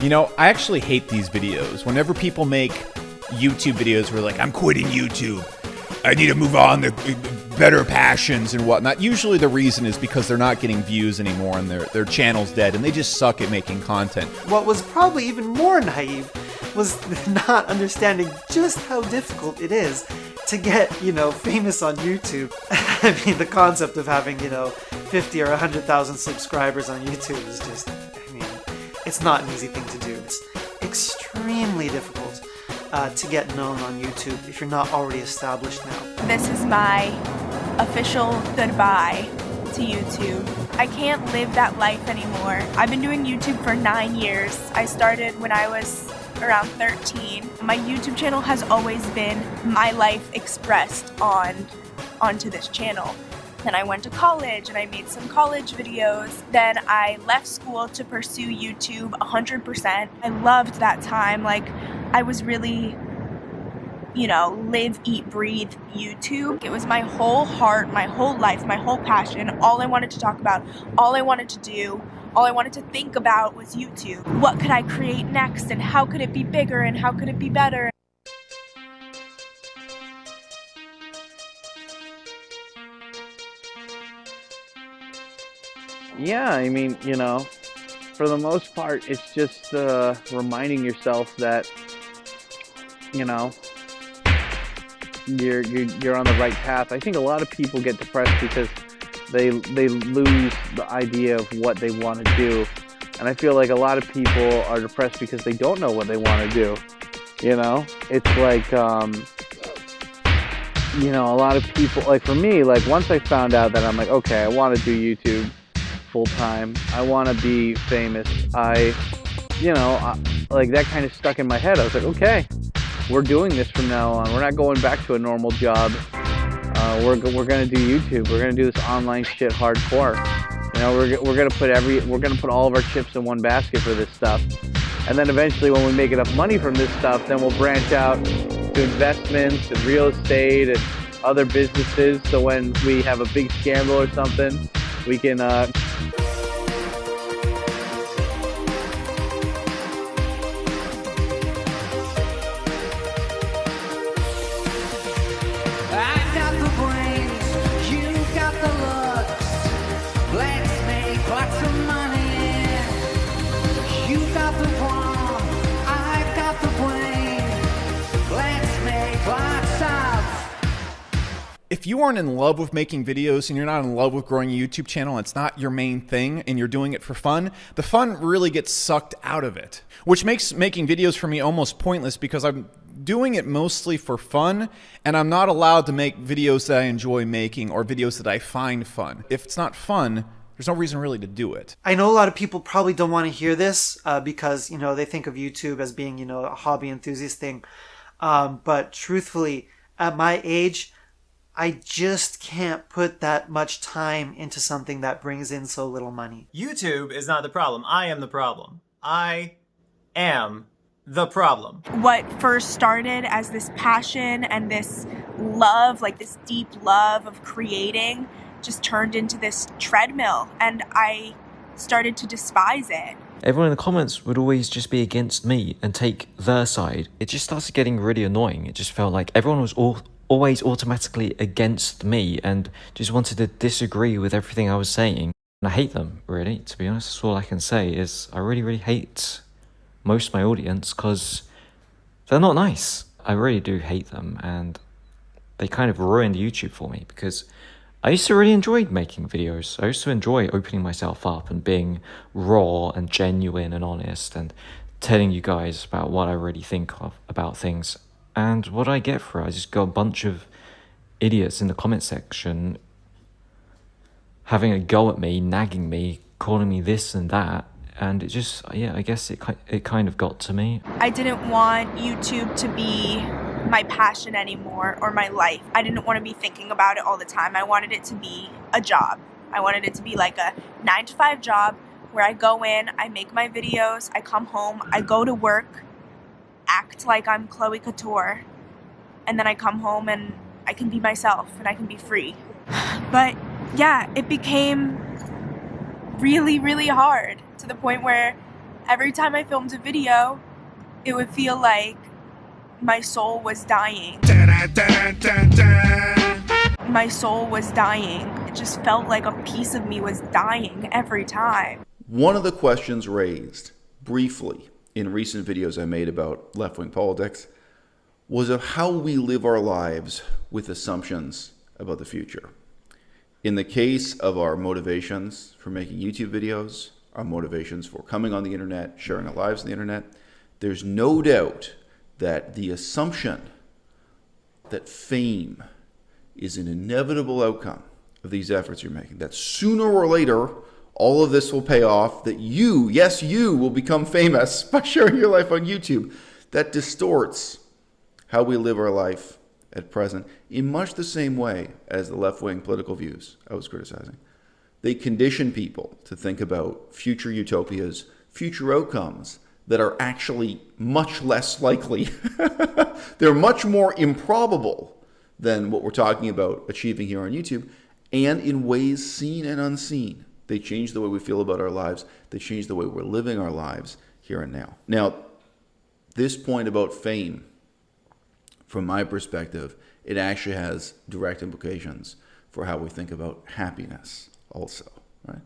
You know, I actually hate these videos. Whenever people make YouTube videos where like, I'm quitting YouTube, I need to move on to better passions and whatnot. Usually the reason is because they're not getting views anymore and their channel's dead and they just suck at making content. What was probably even more naive was not understanding just how difficult it is to get, famous on YouTube. I mean, the concept of having, 50 or 100,000 subscribers on YouTube is just, it's not an easy thing to do. It's extremely difficult to get known on YouTube if you're not already established now. This is my official goodbye to YouTube. I can't live that life anymore. I've been doing YouTube for 9 years. I started when I was around 13. My YouTube channel has always been my life expressed onto this channel. Then I went to college and I made some college videos. Then I left school to pursue YouTube 100%. I loved that time. Like, I was really, live, eat, breathe YouTube. It was my whole heart, my whole life, my whole passion. All I wanted to talk about, all I wanted to do, all I wanted to think about was YouTube. What could I create next and how could it be bigger and how could it be better? Yeah, I mean, for the most part, it's just reminding yourself that, you're on the right path. I think a lot of people get depressed because they lose the idea of what they want to do, and I feel like a lot of people are depressed because they don't know what they want to do. It's like a lot of people, like for me, like once I found out that I'm like, okay, I want to do YouTube full time, I want to be famous, like that kind of stuck in my head. I was like, okay, we're doing this from now on. We're not going back to a normal job. We're gonna do YouTube. We're gonna do this online shit hardcore. We're gonna put all of our chips in one basket for this stuff. And then eventually, when we make enough money from this stuff, then we'll branch out to investments and real estate and other businesses. So when we have a big scandal or something, we can If you aren't in love with making videos and you're not in love with growing a YouTube channel, and it's not your main thing and you're doing it for fun, the fun really gets sucked out of it, which makes making videos for me almost pointless because I'm doing it mostly for fun and I'm not allowed to make videos that I enjoy making or videos that I find fun. If it's not fun, there's no reason really to do it. I know a lot of people probably don't want to hear this because, they think of YouTube as being, a hobby enthusiast thing. But truthfully, at my age, I just can't put that much time into something that brings in so little money. YouTube is not the problem. I am the problem. I am the problem. What first started as this passion and this love, like this deep love of creating, just turned into this treadmill, and I started to despise it. Everyone in the comments would always just be against me and take their side. It just started getting really annoying. It just felt like everyone was always automatically against me and just wanted to disagree with everything I was saying. And I hate them, really, to be honest. That's all I can say is I really, really hate most of my audience because they're not nice. I really do hate them, and they kind of ruined YouTube for me because I used to really enjoy making videos. I used to enjoy opening myself up and being raw and genuine and honest and telling you guys about what I really think of about things. And what I get for it, I just got a bunch of idiots in the comment section having a go at me, nagging me, calling me this and that. And it just, I guess it kind of got to me. I didn't want YouTube to be my passion anymore or my life. I didn't want to be thinking about it all the time. I wanted it to be a job. I wanted it to be like a 9-to-5 job where I go in, I make my videos, I come home, I go to work, act like I'm Chloe Couture, and then I come home and I can be myself and I can be free. But yeah, it became really, really hard to the point where Every time I filmed a video, it would feel like my soul was dying. My soul was dying. It just felt like a piece of me was dying every time. One of the questions raised briefly in recent videos I made about left-wing politics was of how we live our lives with assumptions about the future. In the case of our motivations for making YouTube videos, our motivations for coming on the internet, sharing our lives on the internet, there's no doubt that the assumption that fame is an inevitable outcome of these efforts you're making, that sooner or later all of this will pay off, that you, yes, you will become famous by sharing your life on YouTube, that distorts how we live our life at present in much the same way as the left-wing political views I was criticizing. They condition people to think about future utopias, future outcomes that are actually much less likely. They're much more improbable than what we're talking about achieving here on YouTube, and in ways seen and unseen. They change the way we feel about our lives. They change the way we're living our lives here and now. Now, this point about fame, from my perspective, it actually has direct implications for how we think about happiness also, right?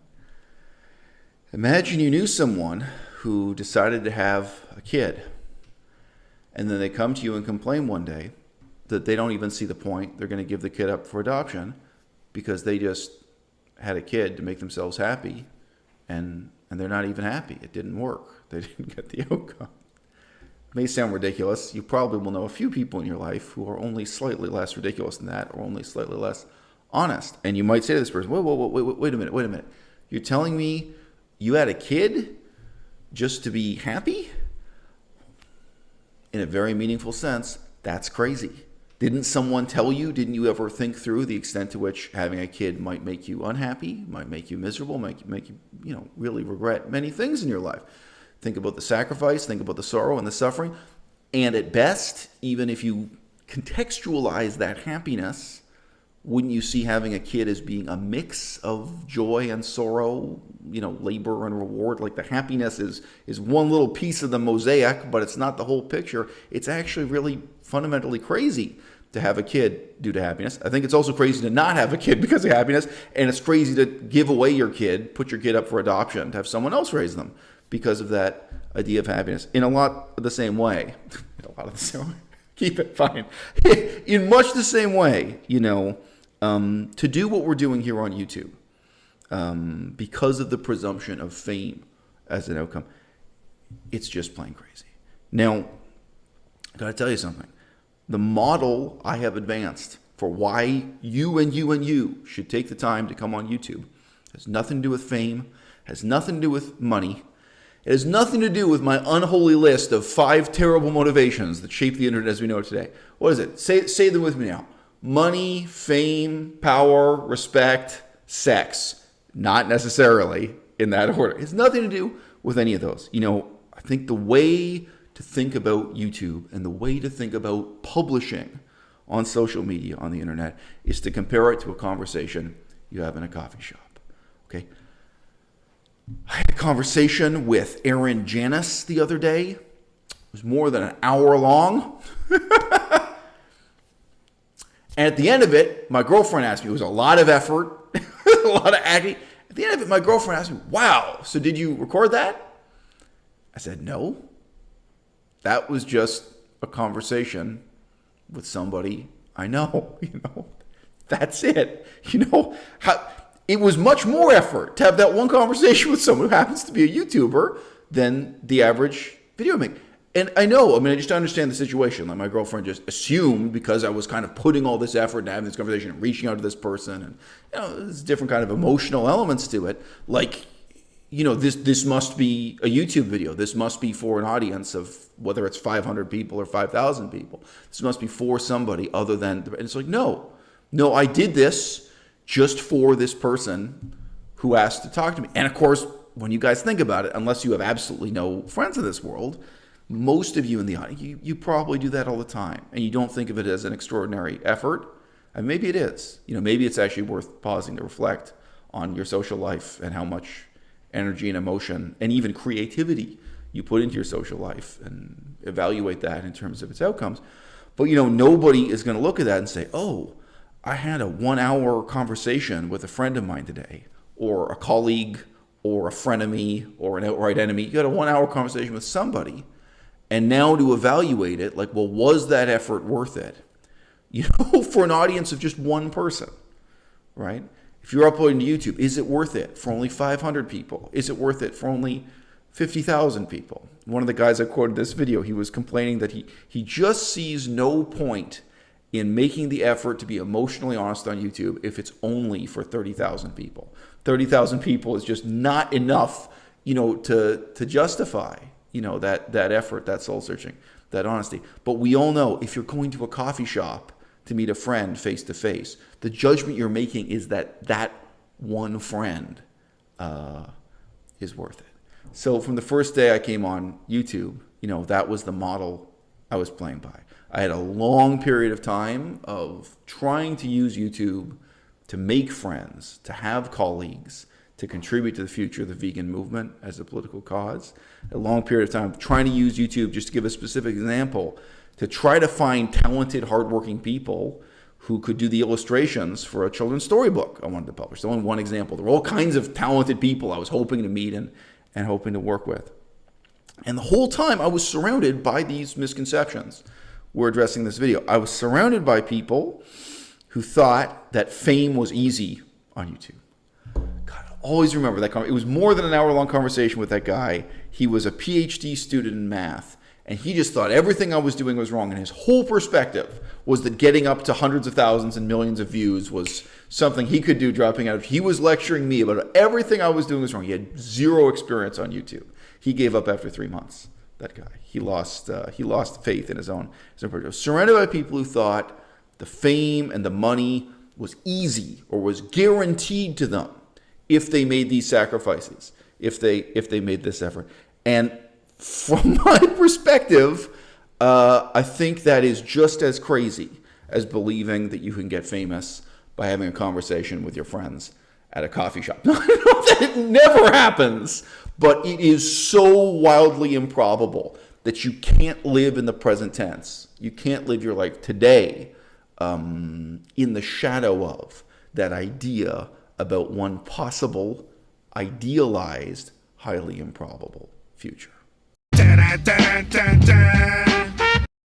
Imagine you knew someone who decided to have a kid, and then they come to you and complain one day that they don't even see the point. They're going to give the kid up for adoption because they just had a kid to make themselves happy, and they're not even happy. It didn't work. They didn't get the outcome. It may sound ridiculous. You probably will know a few people in your life who are only slightly less ridiculous than that, or only slightly less honest. And you might say to this person, wait a minute. You're telling me you had a kid just to be happy? In a very meaningful sense, that's crazy. Didn't someone tell you? Didn't you ever think through the extent to which having a kid might make you unhappy, might make you miserable, make you really regret many things in your life? Think about the sacrifice, think about the sorrow and the suffering. And at best, even if you contextualize that happiness, wouldn't you see having a kid as being a mix of joy and sorrow, labor and reward? Like the happiness is one little piece of the mosaic, but it's not the whole picture. It's actually really fundamentally crazy to have a kid due to happiness. I think it's also crazy to not have a kid because of happiness, and it's crazy to give away your kid, put your kid up for adoption, to have someone else raise them because of that idea of happiness. In a lot of the same way, keep it fine. In much the same way, to do what we're doing here on YouTube, because of the presumption of fame as an outcome, it's just plain crazy. Now, I gotta tell you something. The model I have advanced for why you should take the time to come on YouTube has nothing to do with fame, has nothing to do with money. It has nothing to do with my unholy list of 5 terrible motivations that shape the internet as we know it today. What is it? Say them with me now. Money, fame, power, respect, sex. Not necessarily in that order. It has nothing to do with any of those. I think the way to think about YouTube and the way to think about publishing on social media, on the internet, is to compare it to a conversation you have in a coffee shop. Okay? I had a conversation with Aaron Janis the other day. It was more than an hour long. And at the end of it, my girlfriend asked me, it was a lot of effort, a lot of acting. At the end of it, my girlfriend asked me, wow, so did you record that? I said, no. That was just a conversation with somebody I know. That's it. It was much more effort to have that one conversation with someone who happens to be a YouTuber than the average video maker. And I just understand the situation. Like my girlfriend just assumed because I was kind of putting all this effort into having this conversation and reaching out to this person, and there's different kind of emotional elements to it. Like, this must be a YouTube video. This must be for an audience of whether it's 500 people or 5,000 people. This must be for somebody other than. And it's like, no, I did this just for this person who asked to talk to me. And of course, when you guys think about it, unless you have absolutely no friends in this world, most of you in the audience, you probably do that all the time, and you don't think of it as an extraordinary effort. And maybe it is. Maybe it's actually worth pausing to reflect on your social life and how much energy and emotion and even creativity you put into your social life and evaluate that in terms of its outcomes. But, you know, nobody is going to look at that and say, oh, I had a 1-hour conversation with a friend of mine today, or a colleague, or a frenemy, or an outright enemy. You had a 1-hour conversation with somebody, and now to evaluate it, like, well, was that effort worth it? You know, for an audience of just one person, right? If you're uploading to YouTube, is it worth it for only 500 people? Is it worth it for only 50,000 people? One of the guys I quoted this video, he was complaining that he just sees no point in making the effort to be emotionally honest on YouTube if it's only for 30,000 people. 30,000 people is just not enough, you know, to justify, you know, that effort, that soul searching, that honesty. But we all know if you're going to a coffee shop to meet a friend face to face, the judgment you're making is that one friend is worth it. So from the first day I came on YouTube, you know, that was the model I was playing by. I had a long period of time of trying to use YouTube to make friends, to have colleagues, to contribute to the future of the vegan movement as a political cause. A long period of time trying to use YouTube, just to give a specific example, to try to find talented, hardworking people who could do the illustrations for a children's storybook I wanted to publish. So only one example. There were all kinds of talented people I was hoping to meet and hoping to work with. And the whole time I was surrounded by these misconceptions we're addressing in this video. I was surrounded by people who thought that fame was easy on YouTube. God, I always remember that. It was more than an hour-long conversation with that guy. He was a PhD student in math, and he just thought everything I was doing was wrong. And his whole perspective was that getting up to hundreds of thousands and millions of views was something he could do dropping out. He was lecturing me about everything I was doing was wrong. He had zero experience on YouTube. He gave up after 3 months, that guy. He lost faith in his own project. Surrounded by people who thought the fame and the money was easy or was guaranteed to them if they made these sacrifices, if they made this effort. And from my perspective, I think that is just as crazy as believing that you can get famous by having a conversation with your friends at a coffee shop. No, that it never happens, but it is so wildly improbable that you can't live in the present tense. You can't live your life today in the shadow of that idea about one possible, idealized, highly improbable future. Dun, dun, dun, dun.